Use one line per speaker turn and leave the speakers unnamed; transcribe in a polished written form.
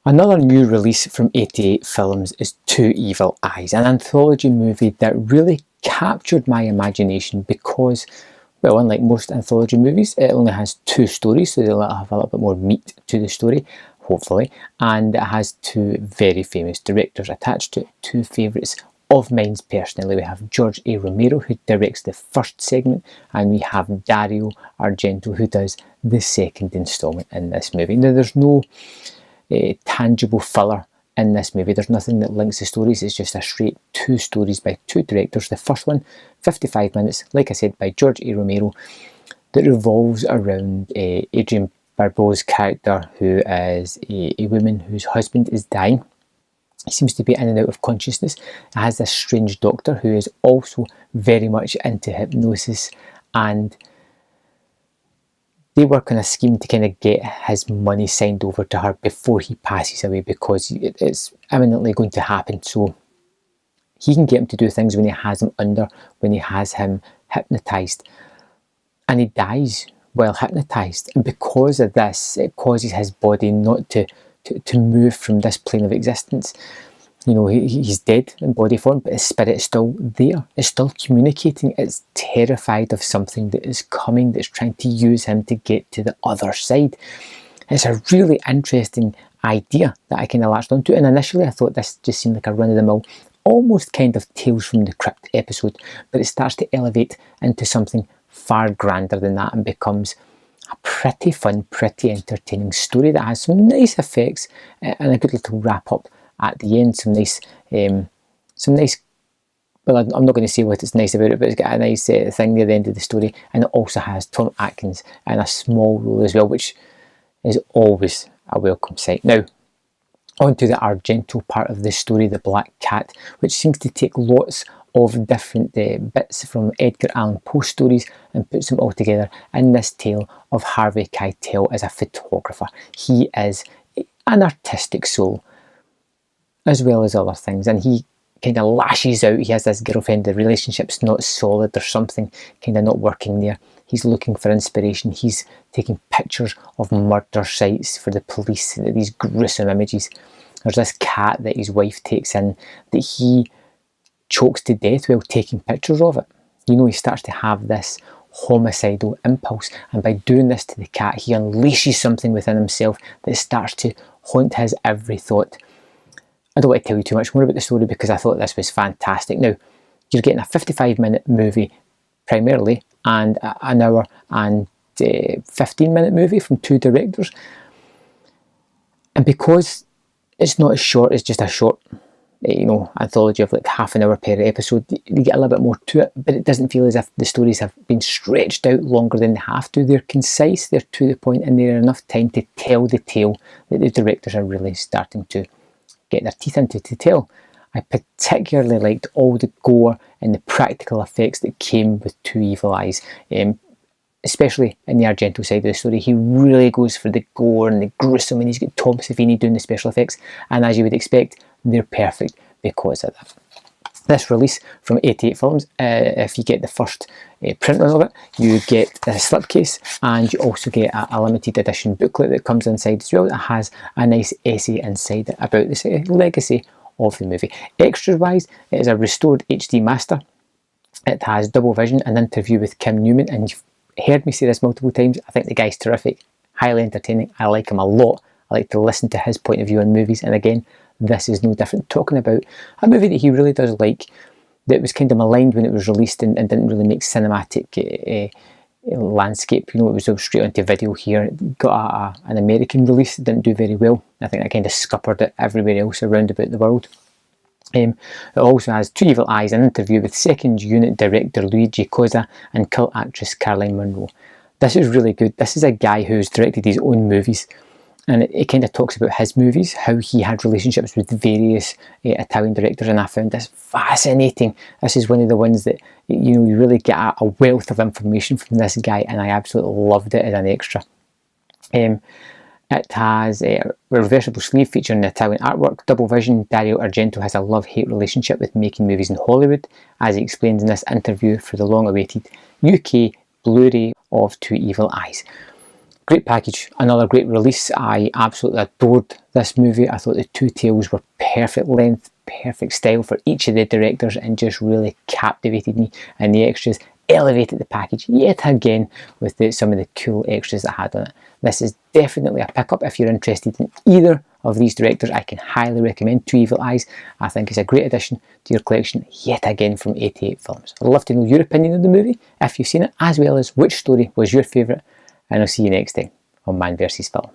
Another new release from 88 Films is Two Evil Eyes, an anthology movie that really captured my imagination because, well, unlike most anthology movies, it only has two stories, so they'll have a little bit more meat to the story, hopefully, and it has two very famous directors attached to it, two favourites of mine personally. We have George A. Romero, who directs the first segment, and we have Dario Argento, who does the second instalment in this movie. Now, there's no tangible filler in this movie. There's nothing that links the stories. It's just a straight two stories by two directors. The first one, 55 minutes, like I said, by George A. Romero, that revolves around Adrienne Barbeau's character, who is a woman whose husband is dying. He seems to be in and out of consciousness. It has this strange doctor who is also very much into hypnosis, and they work on a scheme to kind of get his money signed over to her before he passes away, because it's imminently going to happen. So he can get him to do things when he has him under, when he has him hypnotised. And he dies while hypnotised. And because of this, it causes his body not to move from this plane of existence. You know, he's dead in body form, but his spirit is still there. It's still communicating. It's terrified of something that is coming, that's trying to use him to get to the other side. It's a really interesting idea that I kind of latched onto. And initially I thought this just seemed like a run-of-the-mill, almost kind of Tales from the Crypt episode. But it starts to elevate into something far grander than that and becomes a pretty fun, pretty entertaining story that has some nice effects and a good little wrap-up at the end. Some nice, well, I'm not going to say what is nice about it, but it's got a nice thing near the end of the story, and it also has Tom Atkins in a small role as well, which is always a welcome sight. Now, on to the Argento part of this story, The Black Cat, which seems to take lots of different bits from Edgar Allan Poe stories and puts them all together in this tale of Harvey Keitel as a photographer. He is an artistic soul, as well as other things, and he kind of lashes out. He has this girlfriend, the relationship's not solid, there's something kind of not working there. He's looking for inspiration. He's taking pictures of murder sites for the police, these gruesome images. There's this cat that his wife takes in that he chokes to death while taking pictures of it. You know, he starts to have this homicidal impulse, and by doing this to the cat, he unleashes something within himself that starts to haunt his every thought. I don't want to tell you too much more about the story because I thought this was fantastic. Now, you're getting a 55-minute movie primarily, and an hour and 15-minute movie from two directors. And because it's not as short, it's just a short, anthology of like half an hour per episode, you get a little bit more to it, but it doesn't feel as if the stories have been stretched out longer than they have to. They're concise, they're to the point, and they're enough time to tell the tale that the directors are really starting to get their teeth into to tell. I particularly liked all the gore and the practical effects that came with Two Evil Eyes, especially in the Argento side of the story. He really goes for the gore and the gruesome, and he's got Tom Savini doing the special effects, and as you would expect, they're perfect because of that. This release from 88 Films, if you get the first print run of it, you get a slipcase, and you also get a limited edition booklet that comes inside as well that has a nice essay inside it about the legacy of the movie. Extras wise, it is a restored HD master. It has double vision, an interview with Kim Newman, and you've heard me say this multiple times. I think the guy's terrific, highly entertaining. I like him a lot. I like to listen to his point of view on movies, and again, this is no different, talking about a movie that he really does like, that was kind of maligned when it was released and didn't really make cinematic landscape. You know, it was straight onto video here. It got an American release, it didn't do very well. I think I kind of scuppered it everywhere else around about the world. It also has Two Evil Eyes, an interview with second unit director Luigi Cosa and cult actress Caroline Munro. This is really good. This is a guy who's directed his own movies, and it kind of talks about his movies, how he had relationships with various Italian directors, and I found this fascinating. This is one of the ones that, you really get a wealth of information from this guy, and I absolutely loved it as an extra. It has a reversible sleeve featuring Italian artwork, double vision. Dario Argento has a love-hate relationship with making movies in Hollywood, as he explains in this interview for the long-awaited UK Blu-ray of Two Evil Eyes. great package, another great release. I absolutely adored this movie. I thought the two tales were perfect length, perfect style for each of the directors, and just really captivated me. And the extras elevated the package yet again with some of the cool extras that I had on it. This is definitely a pick-up if you're interested in either of these directors. I can highly recommend Two Evil Eyes. I think it's a great addition to your collection yet again from 88 Films. I'd love to know your opinion of the movie if you've seen it, as well as which story was your favourite, and I'll see you next time on Man vs Film.